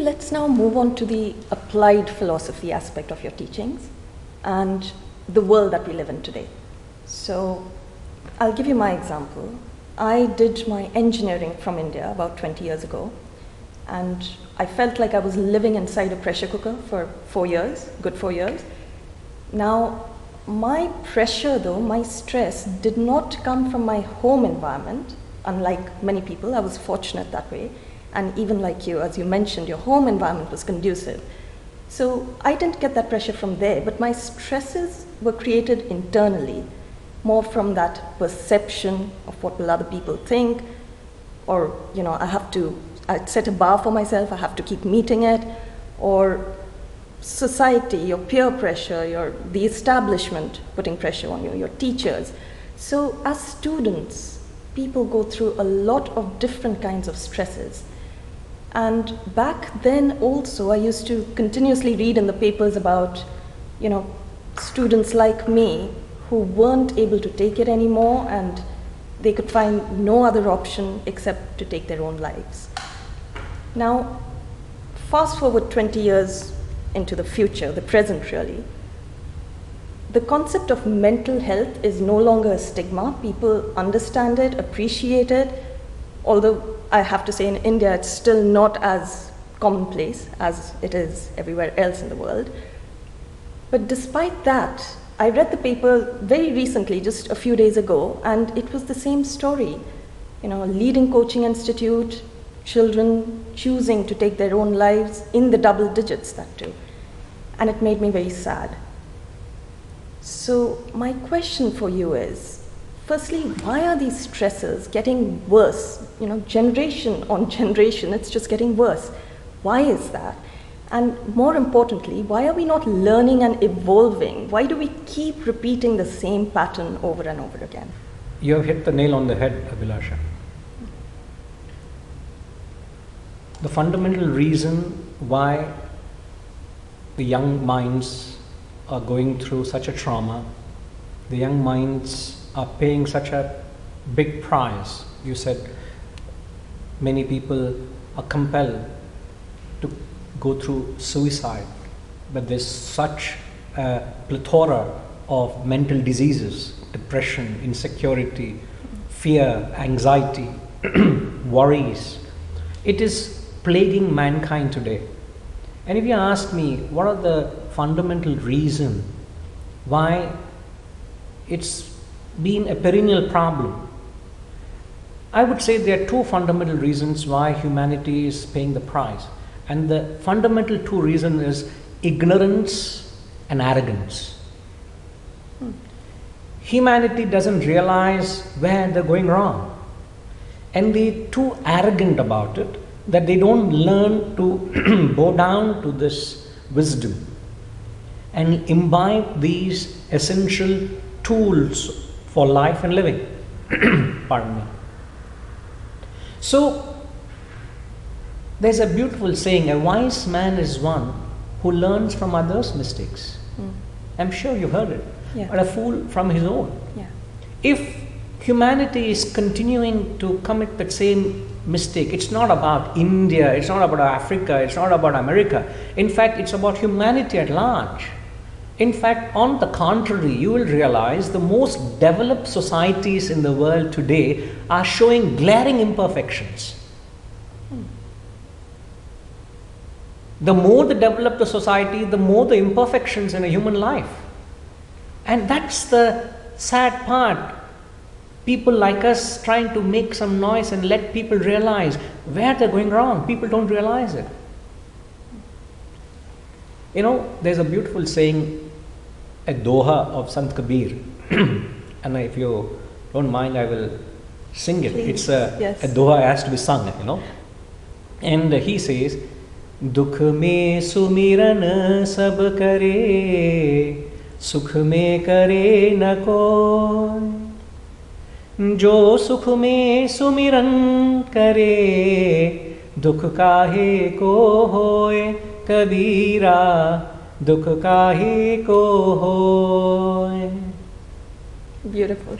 let's now move on to the applied philosophy aspect of your teachings and the world that we live in today. So I'll give you my example. I did my engineering from India about 20 years ago, and I felt like I was living inside a pressure cooker for 4 years, good 4 years. Now, my pressure though, my stress did not come from my home environment. Unlike many people, I was fortunate that way. And even like you, as you mentioned, your home environment was conducive. So I didn't get that pressure from there, but my stresses were created internally, more from that perception of what will other people think, or, you know, I set a bar for myself, I have to keep meeting it, or society, your peer pressure, the establishment putting pressure on you, your teachers. So as students, people go through a lot of different kinds of stresses. And back then also, I used to continuously read in the papers about, you know, students like me who weren't able to take it anymore, and they could find no other option except to take their own lives. Now, fast forward 20 years into the future, the present really, the concept of mental health is no longer a stigma. People understand it, appreciate it, although I have to say in India it's still not as commonplace as it is everywhere else in the world. But despite that, I read the paper very recently, just a few days ago, and it was the same story. You know, a leading coaching institute, children choosing to take their own lives in the double digits, that too. And it made me very sad. So my question for you is, firstly, why are these stresses getting worse? You know, generation on generation, it's just getting worse. Why is that? And more importantly, why are we not learning and evolving? Why do we keep repeating the same pattern over and over again? You have hit the nail on the head, Abhilasha. The fundamental reason why the young minds are going through such a trauma, the young minds are paying such a big price. You said many people are compelled to go through suicide, but there's such a plethora of mental diseases, depression, insecurity, fear, anxiety, worries. It is plaguing mankind today. And if you ask me, what are the fundamental reasons why it's been a perennial problem, I would say there are two fundamental reasons why humanity is paying the price. And the fundamental two reasons is ignorance and arrogance. Humanity doesn't realize where they're going wrong. And they're too arrogant about it that they don't learn to bow down to this wisdom and imbibe these essential tools for life and living. Pardon me. So, there's a beautiful saying, a wise man is one who learns from others' mistakes. I'm sure you've heard it. Yeah. But a fool from his own. Yeah. If humanity is continuing to commit the same mistake, it's not about India, it's not about Africa, it's not about America. In fact, it's about humanity at large. In fact, on the contrary, you will realize the most developed societies in the world today are showing glaring imperfections. The more the developed the society, the more the imperfections in a human life. And that's the sad part. People like us trying to make some noise and let people realize where they're going wrong. People don't realize it. You know, there's a beautiful saying, a doha of Sant Kabir. And if you don't mind, I will sing it. Please. It's a doha has to be sung, you know. And he says, Dukh mein sumiran sab kare, sukh mein kare na koi. जो सुख में सुमिरन करे दुख काहे को होए कबीरा दुख काहे को होए. Beautiful.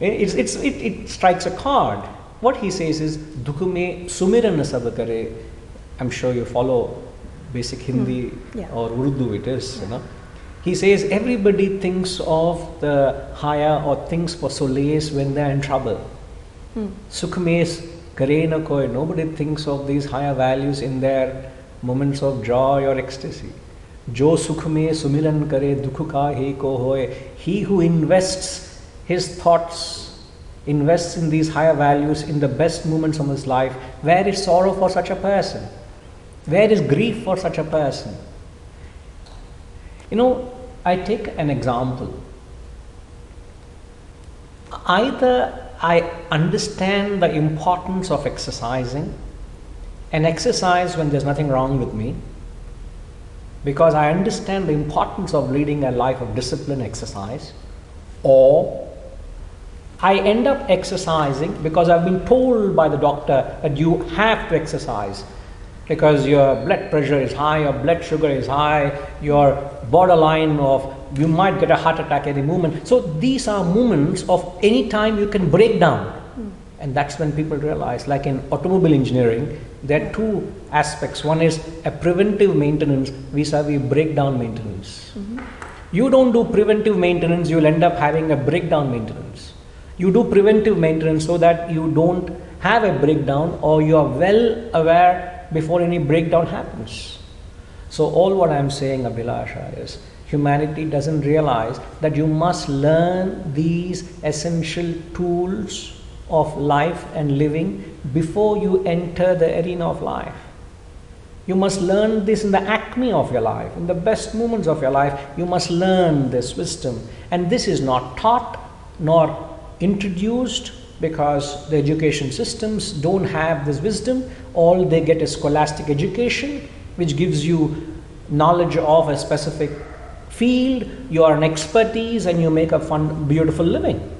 It strikes a chord. What he says is दुख में सुमिरन सब करे. I'm sure you follow basic Hindi Yeah. or Urdu it is, He says everybody thinks of the higher or thinks for solace when they are in trouble. Sukh mein kare na koi, nobody thinks of these higher values in their moments of joy or ecstasy. Jo sukh mein sumiran kare dukh ka he ko hoye. He who invests his thoughts, invests in these higher values in the best moments of his life, where is sorrow for such a person? Where is grief for such a person? I take an example. Either I understand the importance of exercising and exercise when there's nothing wrong with me, because I understand the importance of leading a life of discipline exercise, or I end up exercising because I've been told by the doctor that you have to exercise because your blood pressure is high, your blood sugar is high, your borderline of you might get a heart attack any moment. So these are moments of any time you can break down. And that's when people realize, like in automobile engineering, there are two aspects. One is a preventive maintenance vis-a-vis breakdown maintenance. You don't do preventive maintenance, you'll end up having a breakdown maintenance. You do preventive maintenance so that you don't have a breakdown, or you are well aware before any breakdown happens. So all what I am saying, Abhilasha, is humanity doesn't realize that you must learn these essential tools of life and living before you enter the arena of life. You must learn this in the acme of your life, in the best moments of your life. You must learn this wisdom. And this is not taught nor introduced because the education systems don't have this wisdom. All they get is scholastic education, which gives you knowledge of a specific field. You are an expertise and you make a fun, beautiful living.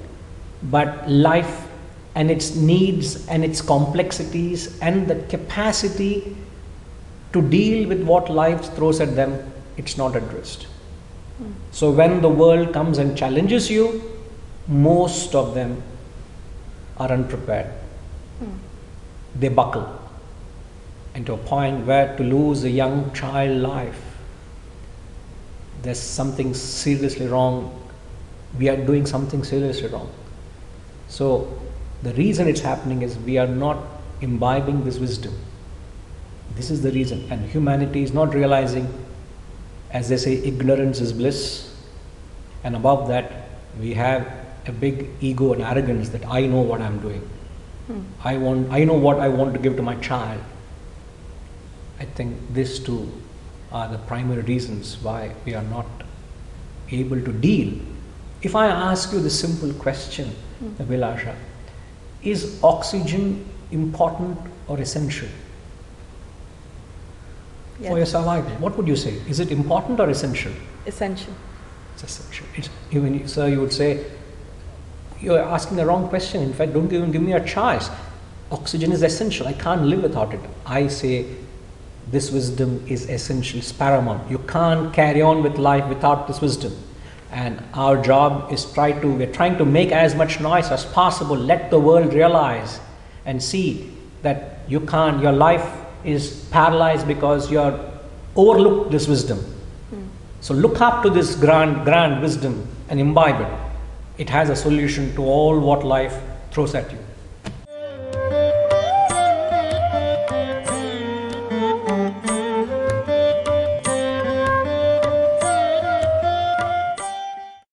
But life and its needs and its complexities and the capacity to deal with what life throws at them, it's not addressed. So when the world comes and challenges you, most of them are unprepared. They buckle. And to a point where to lose a young child life, there's something seriously wrong. We are doing something seriously wrong. So the reason it's happening is we are not imbibing this wisdom. This is the reason. And humanity is not realizing, as they say, ignorance is bliss. And above that, we have a big ego and arrogance that I know what I'm doing. I know what I want to give to my child. I think these two are the primary reasons why we are not able to deal. If I ask you the simple question, Abhilasha, is oxygen important or essential for your survival? What would you say? Is it important or essential? Essential. It's essential. Sir, you would say, you're asking the wrong question. In fact, don't even give me a choice. Oxygen is essential. I can't live without it. I say this wisdom is essential, it's paramount. You can't carry on with life without this wisdom. And our job is we're trying to make as much noise as possible. Let the world realize and see that your life is paralyzed because you're overlooked this wisdom. So look up to this grand wisdom and imbibe it. It has a solution to all what life throws at you.